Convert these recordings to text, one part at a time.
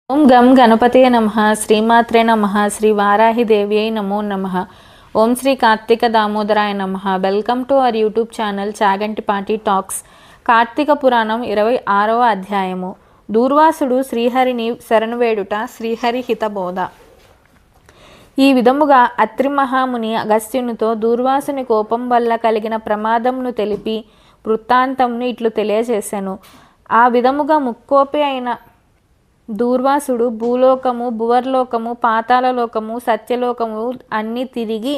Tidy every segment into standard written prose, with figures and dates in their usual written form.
ఓం గం గణపతయ నమః శ్రీమాత్రే నమః శ్రీ వారాహిదేవ్యై నమో నమః. ఓం శ్రీ కార్తీక దామోదరాయ నమః. Welcome to our YouTube channel Chagantipati talks. Karthika Puranam 26వ అధ్యాయము. దూర్వాసుడు శ్రీహరిని శరణువేడుట, శ్రీహరి హితబోధ. ఈ విధముగా అత్రి మహాముని అగస్త్యునితో దూర్వాసుని కోపం వల్ల కలిగిన ప్రమాదంను తెలిపి వృత్తాంతంను ఇట్లు తెలియజేశాను. ఆ విధముగా ముక్కోపి అయిన దూర్వాసుడు భూలోకము, భువర్లోకము, పాతాళలోకము, సత్యలోకము అన్నీ తిరిగి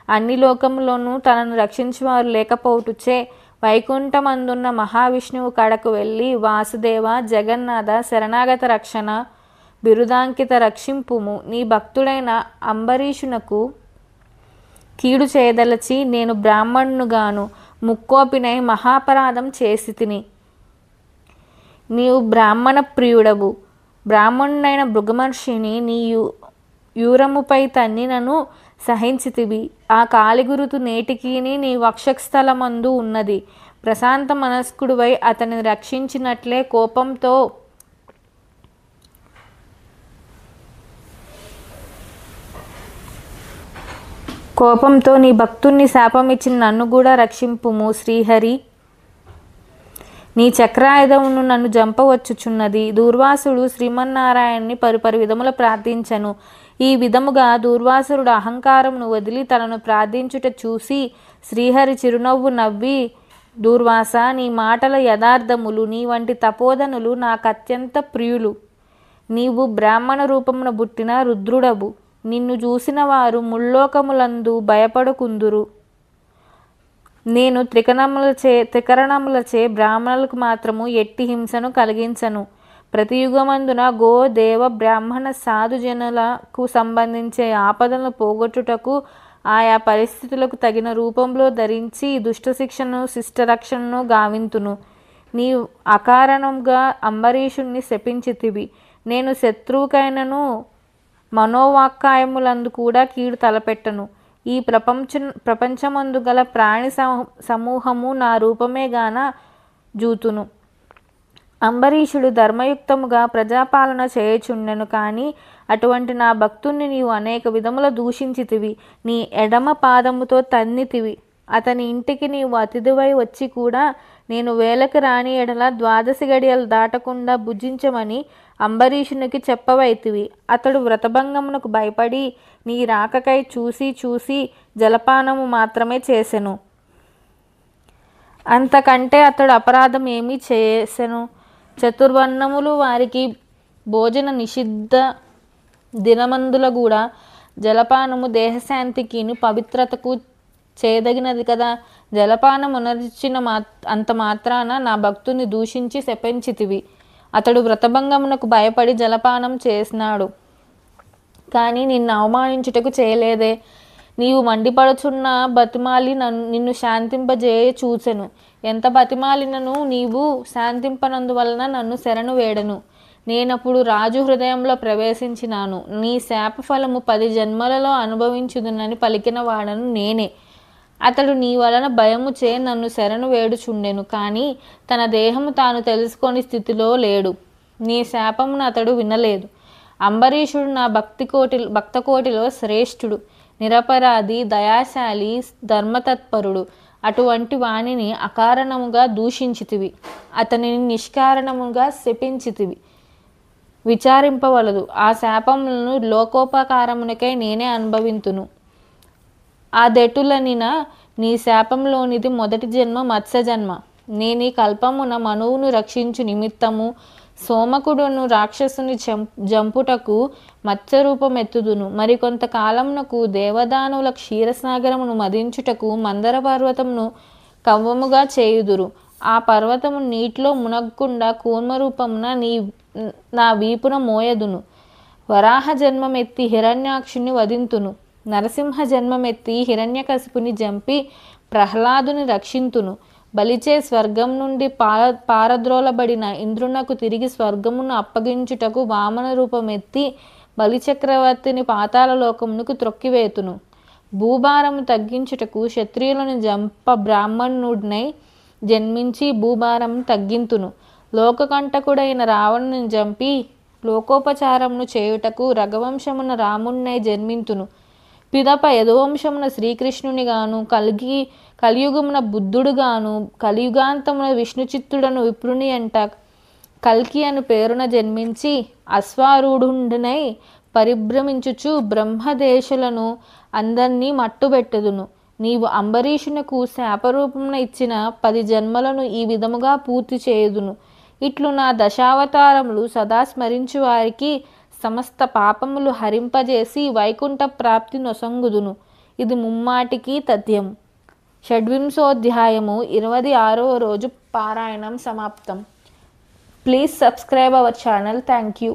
అన్ని లోకములోనూ తనను రక్షించేవారు లేకపోవటుచే వైకుంఠమందున్న మహావిష్ణువు కడకు వెళ్ళి, వాసుదేవ, జగన్నాథ, శరణాగత రక్షణ బిరుదాంకిత రక్షింపుము, నీ భక్తుడైన అంబరీషునకు కీడు చేయదలచి నేను బ్రాహ్మణుగాను ముక్కోపినై మహాపరాధం చేసి తిని. నీవు బ్రాహ్మణ ప్రియుడవు. బ్రాహ్మణుడైన భృగుమహర్షిని నీ యూరముపై తన్ని నన్ను సహించితివి. ఆ కాలిగురుతు నేటికీని నీ వక్షస్థలమందు ఉన్నది. ప్రశాంత మనస్కుడివై అతనిని రక్షించినట్లే కోపంతో నీ భక్తుణ్ణి శాపమిచ్చిన నన్ను కూడా రక్షింపుము శ్రీహరి. నీ చక్రాయుధమును నన్ను జంపవచ్చుచున్నది. దూర్వాసుడు శ్రీమన్నారాయణ్ణి పరిపరి విధముల ప్రార్థించెను. ఈ విధముగా దూర్వాసుడు అహంకారమును వదిలి తనను ప్రార్థించుట చూసి శ్రీహరి చిరునవ్వు నవ్వి, దూర్వాస, నీ మాటల యథార్థములు, నీ వంటి తపోధనులు నాకత్యంత ప్రియులు. నీవు బ్రాహ్మణ రూపమున పుట్టిన రుద్రుడవు. నిన్ను చూసిన వారు ముల్లోకములందు భయపడుకుందురు. నేను త్రికరణములచే బ్రాహ్మణులకు మాత్రము ఎట్టి హింసను కలిగించను. ప్రతి యుగమందున గో, దేవ, బ్రాహ్మణ, సాధు జనులకు సంబంధించే ఆపదలను పోగొట్టుటకు ఆయా పరిస్థితులకు తగిన రూపంలో ధరించి దుష్టశిక్షను, శిష్టరక్షణను గావింతును. నీ అకారణంగా అంబరీషుణ్ణి శపించితివి. నేను శత్రువుకైనను మనోవాక్కాయములందు కూడా కీడు తలపెట్టను. ఈ ప్రపంచమందు గల ప్రాణి సమూహము నా రూపమే గాన జూతును. అంబరీషుడు ధర్మయుక్తముగా ప్రజాపాలన చేయుచుండెను. కానీ అటువంటి నా భక్తుణ్ణి నీవు అనేక విధముల దూషించితివి. నీ ఎడమ పాదముతో తన్నితివి. అతని ఇంటికి నీవు అతిథివై వచ్చి కూడా నేను వేలకు రాని ఎడల 12 గడియలు దాటకుండా భుజించమని అంబరీషునికి చెప్పవైతివి. అతడు వ్రతభంగమునకు భయపడి నీ రాకకై చూసి జలపానము మాత్రమే చేసెను. అంతకంటే అతడు అపరాధం ఏమీ చేసెను? చతుర్వర్ణములు వారికి భోజన నిషిద్ధ దినమందుల కూడా జలపానము దేహశాంతికిను పవిత్రతకు చేయదగినది కదా. జలపానం ఉనర్చిన అంత మాత్రాన నా భక్తుని దూషించి శపించితివి. అతడు వ్రతభంగమునకు భయపడి జలపానం చేసినాడు, కానీ నిన్ను అవమానించుటకు చేయలేదే. నీవు మండిపడుచున్న బతిమాలి నిన్ను శాంతింపజేయ చూచెను. ఎంత బతిమాలినను నీవు శాంతింపనందువలన నన్ను శరణు వేడను. నేనప్పుడు రాజు హృదయంలో ప్రవేశించినాను. నీ శాప ఫలము 10 జన్మలలో అనుభవించుదునని పలికిన వాడను నేనే. అతడు నీ వలన భయముచే నన్ను శరణు వేడుచుండెను, కానీ తన దేహము తాను తెలుసుకొని స్థితిలో లేడు. నీ శాపమును అతడు వినలేదు. అంబరీషుడు నా భక్తకోటిలో శ్రేష్ఠుడు, నిరపరాధి, దయాశాలి, ధర్మతత్పరుడు. అటువంటి వాణిని అకారణముగా దూషించితివి. అతనిని నిష్కారణముగా శపించితివి. విచారింపవలదు. ఆ శాపములను లోకోపకారమునకై నేనే అనుభవింతును. ఆ దెటులనిన నీ శాపంలోనిది మొదటి జన్మ మత్స్య జన్మ. నేను ఈ కల్పమున మనువును రక్షించు నిమిత్తము సోమకుడును రాక్షసుని జంపుటకు మత్స్యరూపమెత్తుదును. మరికొంత కాలమునకు దేవదానుల క్షీరసాగరమును మదించుటకు మందర పర్వతమును కవ్వముగా చేయుదురు. ఆ పర్వతము నీటిలో మునగకుండా కూర్మరూపమున నా వీపున మోయదును. వరాహ జన్మమెత్తి హిరణ్యాక్షుని వధింతును. నరసింహ జన్మమెత్తి హిరణ్యకశిపుని జంపి ప్రహ్లాదుని రక్షింతును. బలిచే స్వర్గం నుండి పారద్రోలబడిన ఇంద్రునకు తిరిగి స్వర్గమును అప్పగించుటకు వామన రూపమెత్తి బలిచక్రవర్తిని పాతాళ లోకమునకు త్రొక్కివేతును. భూభారము తగ్గించుటకు క్షత్రియులను జంప బ్రాహ్మణుడినై జన్మించి భూభారం తగ్గింతును. లోకకంటకుడైన రావణుని చంపి లోకోపచారమును చేయుటకు రఘువంశమున రాముణ్ణై జన్మింతును. పిదప యదువంశమున శ్రీకృష్ణునిగాను, కలియుగమున బుద్ధుడుగాను, కలియుగాంతమున విష్ణుచిత్తుడను విప్రుని అంట కల్కి అను పేరున జన్మించి అశ్వారూఢుండనై పరిభ్రమించుచు బ్రహ్మదేశులను అందరినీ మట్టుబెట్టుదును. నీవు అంబరీషునకు శాపరూపమున ఇచ్చిన 10 జన్మలను ఈ విధముగా పూర్తి చేయుదును. ఇట్లు నా దశావతారములు సదా స్మరించు వారికి సమస్త పాపములు హరింపజేసి వైకుంఠ ప్రాప్తి నొసంగుదును. ఇది ముమ్మాటికి తథ్యం. షడ్వింశోధ్యాయము 26వ రోజు పారాయణం సమాప్తం. Please subscribe our channel. Thank you.